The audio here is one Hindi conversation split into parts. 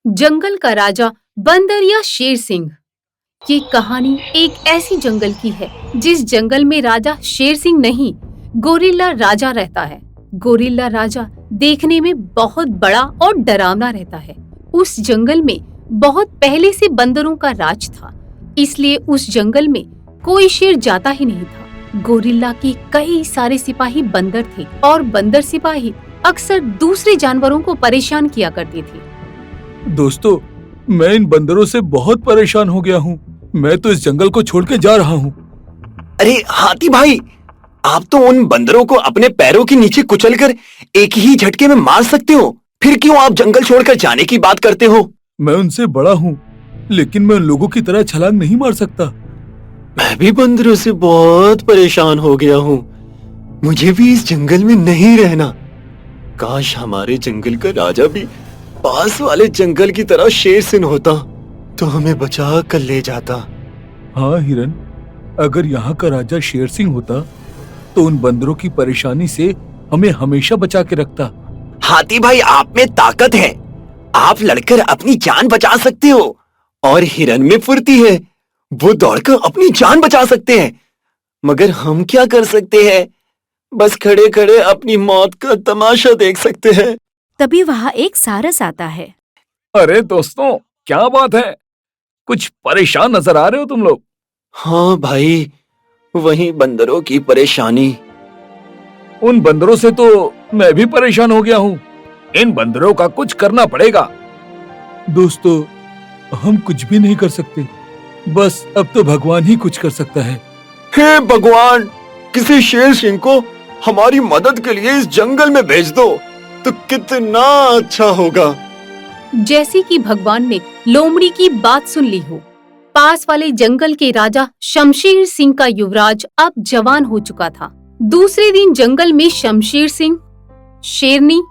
जंगल का राजा बंदर या शेर सिंह। ये कहानी एक ऐसी जंगल की है जिस जंगल में राजा शेर सिंह नहीं, गोरिल्ला राजा रहता है। गोरिल्ला राजा देखने में बहुत बड़ा और डरावना रहता है। उस जंगल में बहुत पहले से बंदरों का राज था, इसलिए उस जंगल में कोई शेर जाता ही नहीं था। गोरिल्ला के कई सारे सिपाही बंदर थे और बंदर सिपाही अक्सर दूसरे जानवरों को परेशान किया करते थे। दोस्तों, मैं इन बंदरों से बहुत परेशान हो गया हूँ। मैं तो इस जंगल को छोड़ के जा रहा हूँ। अरे हाथी भाई, आप तो उन बंदरों को अपने पैरों के नीचे कुचलकर एक ही झटके में मार सकते हो। फिर क्यों आप जंगल छोड़कर जाने की बात करते हो? मैं उनसे बड़ा हूँ, लेकिन मैं उन लोगों की तरह छलांग नहीं मार सकता। मैं भी बंदरों से बहुत परेशान हो गया हूँ। मुझे भी इस जंगल में नहीं रहना। काश हमारे जंगल का राजा भी पास वाले जंगल की तरह शेर सिंह होता तो हमें बचा कर ले जाता। हाँ हिरन, अगर यहाँ का राजा शेर सिंह होता तो उन बंदरों की परेशानी से हमें हमेशा बचा के रखता। हाथी भाई, आप में ताकत है। आप लड़कर अपनी जान बचा सकते हो और हिरन में फुर्ती है, वो दौड़कर अपनी जान बचा सकते हैं। मगर हम क्या कर सकते हैं? बस खड़े खड़े अपनी मौत का तमाशा देख सकते हैं। तभी वहां एक सारस आता है। अरे दोस्तों, क्या बात है? कुछ परेशान नजर आ रहे हो तुम लोग। हाँ भाई, वही बंदरों की परेशानी। उन बंदरों से तो मैं भी परेशान हो गया हूँ। इन बंदरों का कुछ करना पड़ेगा। दोस्तों, हम कुछ भी नहीं कर सकते। बस अब तो भगवान ही कुछ कर सकता है। हे भगवान, किसी शेर सिंह को हमारी मदद के लिए इस जंगल में भेज दो तो कितना अच्छा होगा। जैसे कि भगवान ने लोमड़ी की बात सुन ली हो, पास वाले जंगल के राजा शमशेर सिंह का युवराज अब जवान हो चुका था। दूसरे दिन जंगल में शमशेर सिंह, शेरनी,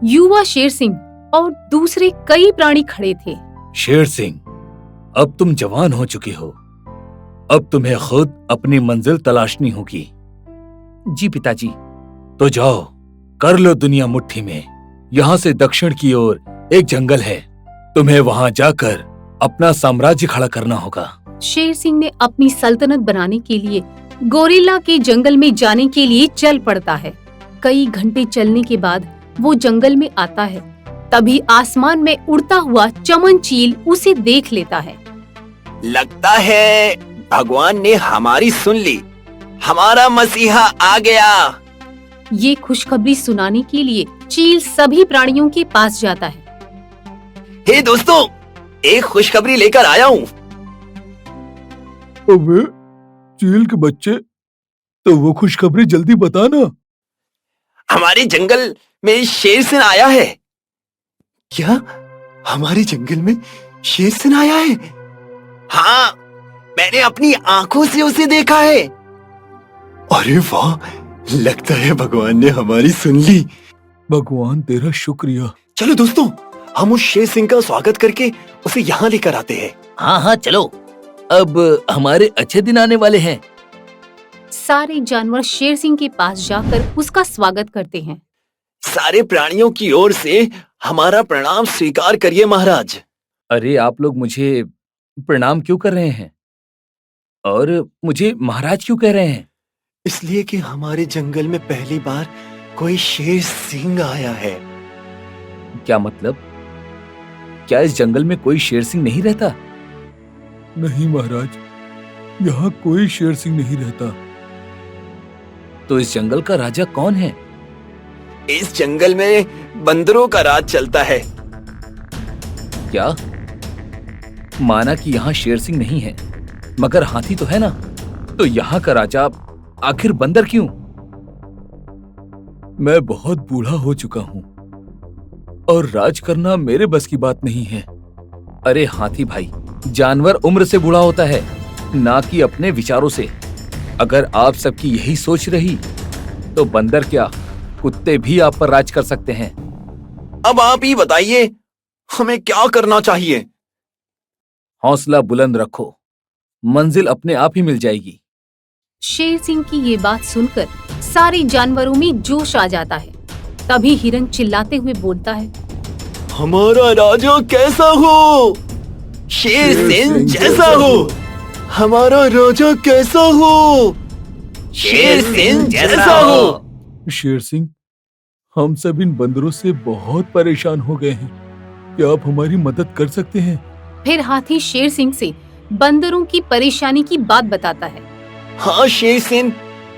युवा शेर सिंह और दूसरे कई प्राणी खड़े थे। शेर सिंह, अब तुम जवान हो चुके हो। अब तुम्हें खुद अपनी मंजिल तलाशनी होगी। जी पिताजी। तो जाओ, कर लो दुनिया मुट्ठी में। यहाँ से दक्षिण की ओर एक जंगल है, तुम्हें वहाँ जाकर अपना साम्राज्य खड़ा करना होगा। शेर सिंह ने अपनी सल्तनत बनाने के लिए गोरिल्ला के जंगल में जाने के लिए चल पड़ता है। कई घंटे चलने के बाद वो जंगल में आता है। तभी आसमान में उड़ता हुआ चमन चील उसे देख लेता है। लगता है भगवान ने हमारी सुन ली। हमारा मसीहा आ गया। ये खुशखबरी सुनाने के लिए चील सभी प्राणियों के पास जाता है। हे दोस्तों, एक खुशखबरी लेकर आया हूँ। अबे चील के बच्चे, तो वो खुशखबरी जल्दी बताना। हमारे जंगल में शेर सिंह आया है। क्या हमारे जंगल में शेर सिंह आया है? हाँ, मैंने अपनी आंखों से उसे देखा है। अरे वाह, लगता है भगवान ने हमारी सुन ली। भगवान तेरा शुक्रिया। चलो दोस्तों, हम उस शेर सिंह का स्वागत करके उसे यहाँ लेकर आते हैं। हाँ हाँ चलो, अब हमारे अच्छे दिन आने वाले हैं। सारे जानवर शेर सिंह के पास जाकर उसका स्वागत करते हैं। सारे प्राणियों की ओर से हमारा प्रणाम स्वीकार करिए महाराज। अरे आप लोग मुझे प्रणाम क्यों कर रहे हैं और मुझे महाराज क्यों कह रहे हैं? इसलिए कि हमारे जंगल में पहली बार कोई शेर सिंह आया है। क्या मतलब? क्या इस जंगल में कोई शेर सिंह नहीं रहता? नहीं महाराज, यहाँ कोई शेर सिंह नहीं रहता। तो इस जंगल का राजा कौन है? इस जंगल में बंदरों का राज चलता है। क्या? माना कि यहाँ शेर सिंह नहीं है, मगर हाथी तो है ना? तो यहाँ का राजा आखिर बंदर क्यों? मैं बहुत बूढ़ा हो चुका हूँ और राज करना मेरे बस की बात नहीं है। अरे हाथी भाई, जानवर उम्र से बूढ़ा होता है, ना कि अपने विचारों से। अगर आप सबकी यही सोच रही तो बंदर क्या, कुत्ते भी आप पर राज कर सकते हैं। अब आप ही बताइए, हमें क्या करना चाहिए? हौसला बुलंद रखो, मंजिल अपने आप ही मिल जाएगी। शेर सिंह की ये बात सुनकर सारे जानवरों में जोश आ जाता है। तभी हिरन चिल्लाते हुए बोलता है, हमारा राजा कैसा हो? शेर सिंह जैसा हो। हमारा राजा कैसा हो? शेर सिंह जैसा हो। शेर सिंह, हम सब इन बंदरों से बहुत परेशान हो गए हैं। क्या आप हमारी मदद कर सकते हैं? फिर हाथी शेर सिंह से बंदरों की परेशानी की बात बताता है। हाँ शेर सिंह,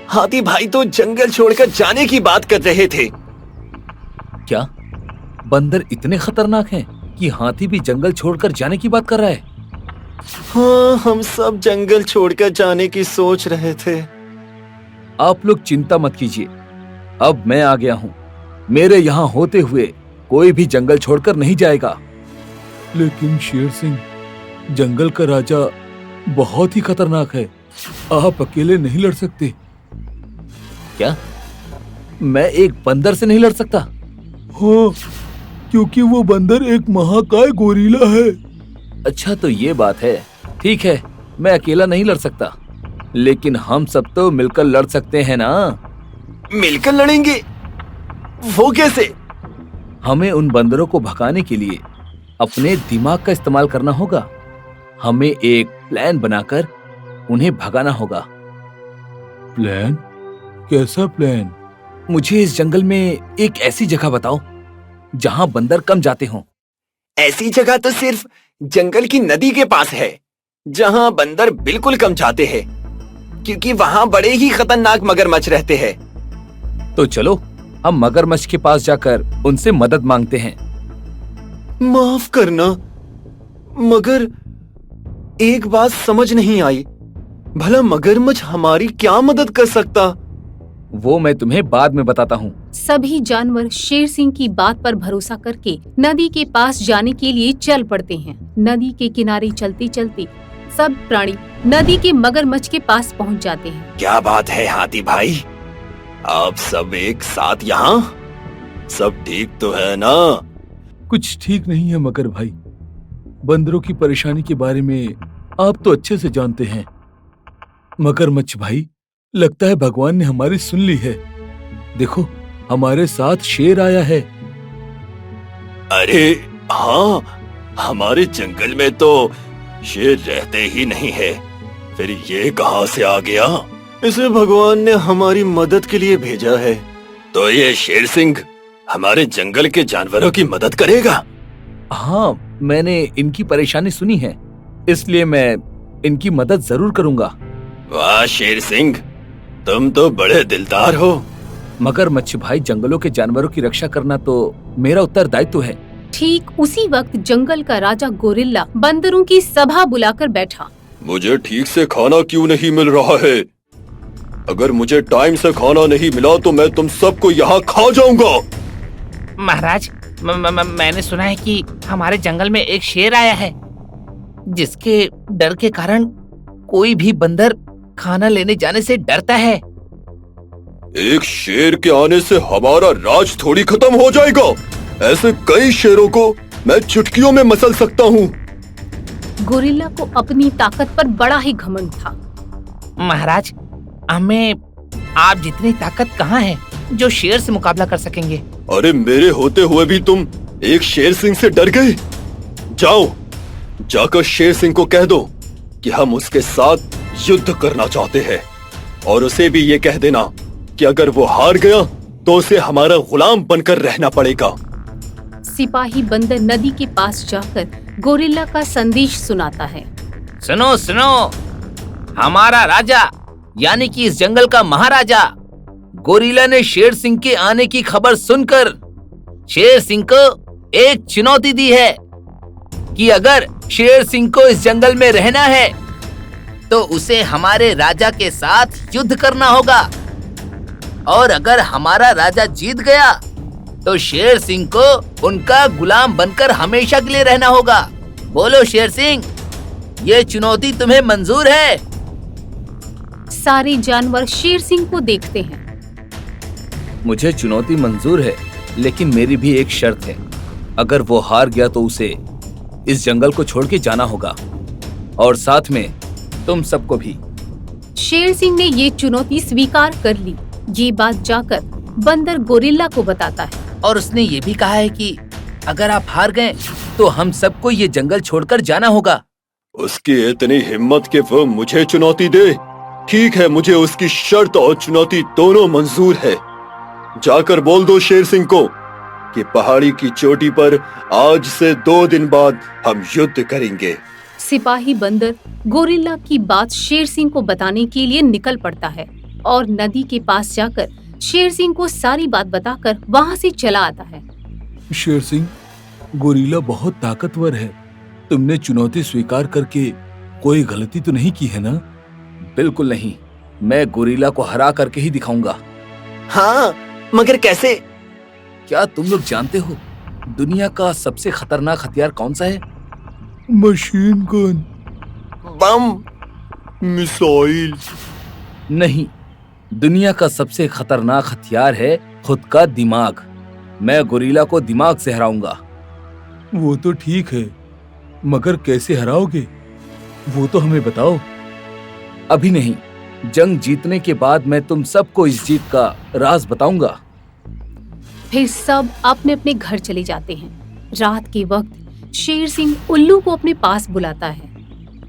हाथी भाई तो जंगल छोड़कर जाने की बात कर रहे थे। क्या बंदर इतने खतरनाक हैं कि हाथी भी जंगल छोड़कर जाने की बात कर रहा है? हाँ, हम सब जंगल छोड़कर जाने की सोच रहे थे। आप लोग चिंता मत कीजिए, अब मैं आ गया हूँ। मेरे यहाँ होते हुए कोई भी जंगल छोड़कर नहीं जाएगा। लेकिन शेर सिंह, जंगल का राजा बहुत ही खतरनाक है। आप अकेले नहीं लड़ सकते। क्या मैं एक बंदर से नहीं लड़ सकता? हाँ, क्योंकि वो बंदर एक महाकाय गोरिल्ला है। अच्छा तो ये बात है। ठीक है, मैं अकेला नहीं लड़ सकता, लेकिन हम सब तो मिलकर लड़ सकते हैं ना। मिलकर लड़ेंगे? वो कैसे? हमें उन बंदरों को भगाने के लिए अपने दिमाग का इस्तेमाल करना होगा। हमें एक प्लान बनाकर उन्हें भगाना होगा। प्लान? कैसा प्लान? मुझे इस जंगल में एक ऐसी जगह बताओ जहां बंदर कम जाते हों। ऐसी जगह तो सिर्फ जंगल की नदी के पास है, जहां बंदर बिल्कुल कम जाते हैं, क्योंकि वहां बड़े ही खतरनाक मगरमच्छ रहते हैं। तो चलो हम मगरमच्छ के पास जाकर उनसे मदद मांगते हैं। माफ करना, मगर एक बात समझ नहीं आई। भला मगरमच्छ हमारी क्या मदद कर सकता? वो मैं तुम्हें बाद में बताता हूँ। सभी जानवर शेर सिंह की बात पर भरोसा करके नदी के पास जाने के लिए चल पड़ते हैं। नदी के किनारे चलते चलते सब प्राणी नदी के मगरमच्छ के पास पहुंच जाते हैं। क्या बात है हाथी भाई, आप सब एक साथ यहाँ? सब ठीक तो है ना? कुछ ठीक नहीं है मगर भाई। बंदरों की परेशानी के बारे में आप तो अच्छे से जानते हैं। मगरमच्छ भाई, लगता है भगवान ने हमारी सुन ली है। देखो, हमारे साथ शेर आया है। अरे हाँ, हमारे जंगल में तो शेर रहते ही नहीं है, फिर ये कहाँ से आ गया? इसे भगवान ने हमारी मदद के लिए भेजा है। तो ये शेर सिंह हमारे जंगल के जानवरों की मदद करेगा? हाँ, मैंने इनकी परेशानी सुनी है, इसलिए मैं इनकी मदद जरूर करूंगा। वाह शेर सिंह, तुम तो बड़े दिलदार हो। मगरमच्छ भाई, जंगलों के जानवरों की रक्षा करना तो मेरा उत्तरदायित्व है। ठीक उसी वक्त जंगल का राजा गोरिल्ला बंदरों की सभा बुलाकर बैठा। मुझे ठीक से खाना क्यों नहीं मिल रहा है? अगर मुझे टाइम से खाना नहीं मिला तो मैं तुम सबको यहाँ खा जाऊंगा। महाराज, मैंने सुना है कि हमारे जंगल में एक शेर आया है, जिसके डर के कारण कोई भी बंदर खाना लेने जाने से डरता है। एक शेर के आने से हमारा राज थोड़ी खत्म हो जाएगा। ऐसे कई शेरों को मैं चुटकियों में मसल सकता हूँ। गोरिल्ला को अपनी ताकत पर बड़ा ही घमंड था। महाराज, हमें आप जितनी ताकत कहाँ है जो शेर से मुकाबला कर सकेंगे? अरे मेरे होते हुए भी तुम एक शेर सिंह से डर गए? जाओ, जाकर शेर सिंह को कह दो कि हम उसके साथ युद्ध करना चाहते हैं, और उसे भी ये कह देना कि अगर वो हार गया तो उसे हमारा गुलाम बनकर रहना पड़ेगा। सिपाही बंदर नदी के पास जाकर गोरिल्ला का संदेश सुनाता है। सुनो सुनो, हमारा राजा यानी कि इस जंगल का महाराजा गोरिल्ला ने शेर सिंह के आने की खबर सुनकर शेर सिंह को एक चुनौती दी है कि अगर शेर सिंह को इस जंगल में रहना है तो उसे हमारे राजा के साथ युद्ध करना होगा, और अगर हमारा राजा जीत गया तो शेर सिंह को उनका गुलाम बनकर हमेशा के लिए रहना होगा। बोलो शेर सिंह, ये चुनौती तुम्हें मंजूर है? सारे जानवर शेर सिंह को देखते हैं। मुझे चुनौती मंजूर है, लेकिन मेरी भी एक शर्त है। अगर वो हार गया तो उसे इस जंगल को छोड़ के जाना होगा, और साथ में तुम सबको भी। शेर सिंह ने ये चुनौती स्वीकार कर ली। ये बात जाकर बंदर गोरिल्ला को बताता है। और उसने ये भी कहा है कि अगर आप हार गए तो हम सबको ये जंगल छोड़कर जाना होगा। उसकी इतनी हिम्मत कि वो मुझे चुनौती दे। ठीक है, मुझे उसकी शर्त और चुनौती दोनों मंजूर है। जाकर बोल दो शेर सिंह को कि पहाड़ी की चोटी पर आज से 2 दिन बाद हम युद्ध करेंगे। सिपाही बंदर गोरिल्ला की बात शेर सिंह को बताने के लिए निकल पड़ता है और नदी के पास जाकर शेर सिंह को सारी बात बताकर वहाँ से चला आता है। शेर सिंह, गोरिल्ला बहुत ताकतवर है। तुमने चुनौती स्वीकार करके कोई गलती तो नहीं की है ना? बिल्कुल नहीं, मैं गोरिल्ला को हरा करके ही दिखाऊंगा। हाँ, मगर कैसे? क्या तुम लोग जानते हो दुनिया का सबसे खतरनाक हथियार कौन सा है? Machine gun. Bomb, missile. नहीं, दुनिया का सबसे खतरनाक हथियार है खुद का दिमाग। मैं गोरिल्ला को दिमाग से हराऊंगा। वो तो ठीक है, मगर कैसे हराओगे वो तो हमें बताओ। अभी नहीं, जंग जीतने के बाद मैं तुम सबको इस जीत का राज बताऊंगा। फिर सब अपने अपने घर चले जाते हैं। रात के वक्त शेर सिंह उल्लू को अपने पास बुलाता है।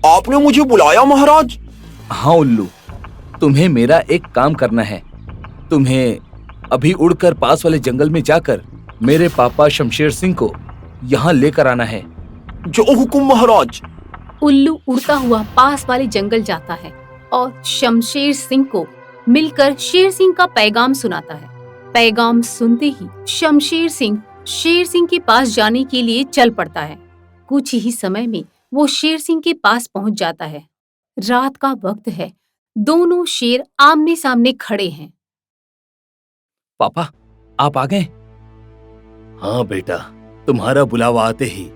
आपने मुझे बुलाया महाराज? हाँ उल्लू, तुम्हें मेरा एक काम करना है। तुम्हें अभी उड़कर पास वाले जंगल में जाकर मेरे पापा शमशेर सिंह को यहाँ लेकर आना है। जो हुकुम महाराज। उल्लू उड़ता हुआ पास वाले जंगल जाता है और शमशेर सिंह को मिलकर शेर सिंह का पैगाम सुनाता है। पैगाम सुनते ही शमशेर सिंह शेर सिंह के पास जाने के लिए चल पड़ता है। कुछ ही समय में वो शेर सिंह के पास पहुंच जाता है। रात का वक्त है, दोनों शेर आमने सामने खड़े हैं। पापा, आप आ गए? हाँ बेटा, तुम्हारा बुलावा आते ही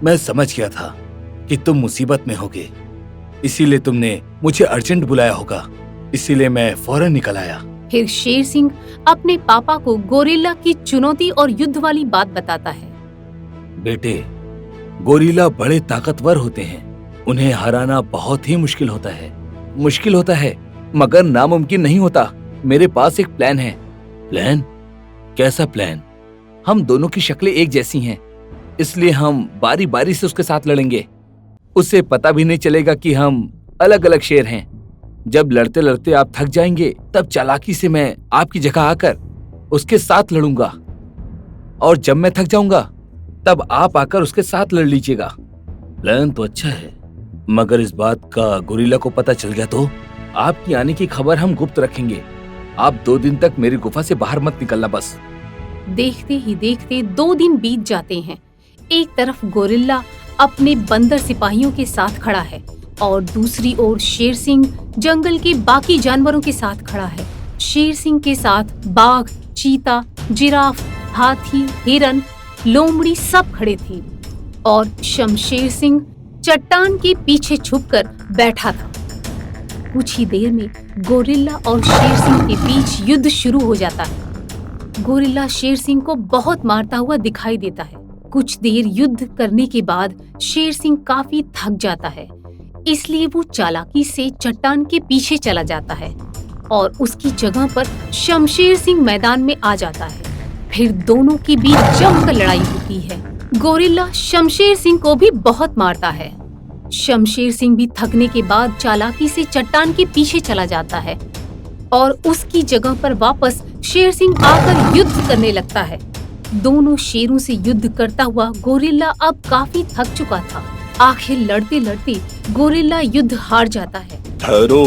मैं समझ गया था कि तुम मुसीबत में होगे, इसीलिए तुमने मुझे अर्जेंट बुलाया होगा। इसीलिए मैं फौरन निकल आया। फिर शेर सिंह अपने पापा को गोरिल्ला की चुनौती और युद्ध वाली बात बताता है। बेटे, गोरिल्ला बड़े ताकतवर होते हैं। उन्हें हराना बहुत ही मुश्किल होता है। मुश्किल होता है मगर नामुमकिन नहीं होता। मेरे पास एक प्लान है। प्लान? कैसा प्लान? हम दोनों की शक्लें एक जैसी हैं, इसलिए हम बारी बारी से उसके साथ लड़ेंगे। उसे पता भी नहीं चलेगा कि हम अलग अलग शेर हैं। जब लड़ते लड़ते आप थक जाएंगे तब चालाकी से मैं आपकी जगह आकर उसके साथ लड़ूंगा, और जब मैं थक जाऊंगा तब आप आकर उसके साथ लड़ लीजिएगा। प्लान तो अच्छा है, मगर इस बात का गोरिल्ला को पता चल गया तो? आपकी आने की खबर हम गुप्त रखेंगे। आप 2 दिन तक मेरी गुफा से बाहर मत निकलना बस। देखते ही देखते 2 दिन बीत जाते हैं। एक तरफ गोरिल्ला अपने बंदर सिपाहियों के साथ खड़ा है और दूसरी ओर शेर सिंह जंगल के बाकी जानवरों के साथ खड़ा है। शेर सिंह के साथ बाघ, चीता, जिराफ, हाथी, हिरन, लोमड़ी सब खड़े थे और शमशेर सिंह चट्टान के पीछे छुपकर बैठा था। कुछ ही देर में गोरिल्ला और शेर सिंह के बीच युद्ध शुरू हो जाता है। गोरिल्ला शेर सिंह को बहुत मारता हुआ दिखाई देता है। कुछ देर युद्ध करने के बाद शेर सिंह काफी थक जाता है, इसलिए वो चालाकी से चट्टान के पीछे चला जाता है और उसकी जगह पर शमशेर सिंह मैदान में आ जाता है। फिर दोनों के बीच जमकर लड़ाई होती है। गोरिल्ला शमशेर सिंह को भी बहुत मारता है। शमशेर सिंह भी थकने के बाद चालाकी से चट्टान के पीछे चला जाता है और उसकी जगह पर वापस शेर सिंह आकर युद्ध करने लगता है। दोनों शेरों से युद्ध करता हुआ गोरिल्ला अब काफी थक चुका था। आखिर लड़ते लड़ते गोरिल्ला युद्ध हार जाता है। ठहरो,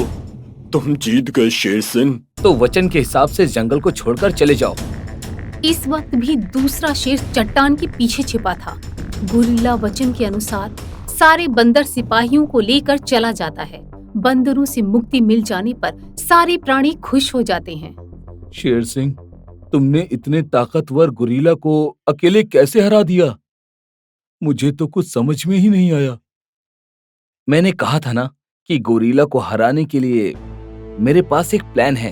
तुम जीत गए शेर सिंह। तो वचन के हिसाब से जंगल को छोड़कर चले जाओ। इस वक्त भी दूसरा शेर चट्टान के पीछे छिपा था। गोरिल्ला वचन के अनुसार सारे बंदर सिपाहियों को लेकर चला जाता है। बंदरों से मुक्ति मिल जाने पर सारे प्राणी खुश हो जाते हैं। शेर सिंह, तुमने इतने ताकतवर गोरिल्ला को अकेले कैसे हरा दिया? मुझे तो कुछ समझ में ही नहीं आया। मैंने कहा था ना कि गोरिल्ला को हराने के लिए मेरे पास एक प्लान है।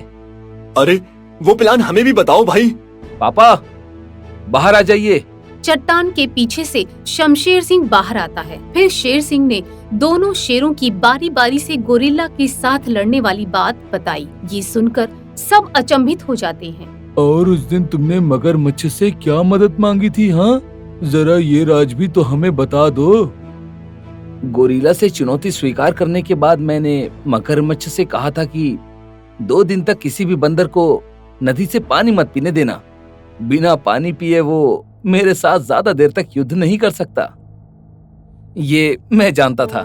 अरे, वो प्लान हमें भी बताओ भाई। पापा, बाहर आ जाइए। चट्टान के पीछे से शमशेर सिंह बाहर आता है। फिर शेर सिंह ने दोनों शेरों की बारी बारी से गोरिल्ला के साथ लड़ने वाली बात बताई। ये सुनकर सब अचंभित हो जाते हैं। और उस दिन तुमने मगरमच्छ से क्या मदद मांगी थी? हाँ, जरा ये राज भी तो हमें बता दो। गोरिल्ला से चुनौती स्वीकार करने के बाद मैंने मगरमच्छ से कहा था कि 2 दिन तक किसी भी बंदर को नदी से पानी मत पीने देना। बिना पानी पिए वो मेरे साथ ज्यादा देर तक युद्ध नहीं कर सकता। ये मैं जानता था।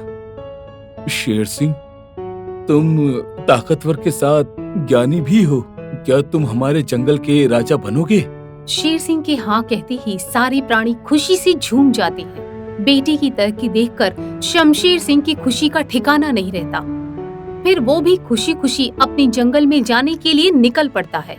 शेर सिंह, तुम ताकतवर के साथ ज्ञानी भी हो, क्या तुम हमारे जंगल के राजा बनोगे? शेर सिंह के हाँ कहते ही सारे प्राणी खुशी से झूम जाते हैं। बेटी की तरक्की देखकर शमशेर सिंह की खुशी का ठिकाना नहीं रहता। फिर वो भी खुशी खुशी अपने जंगल में जाने के लिए निकल पड़ता है।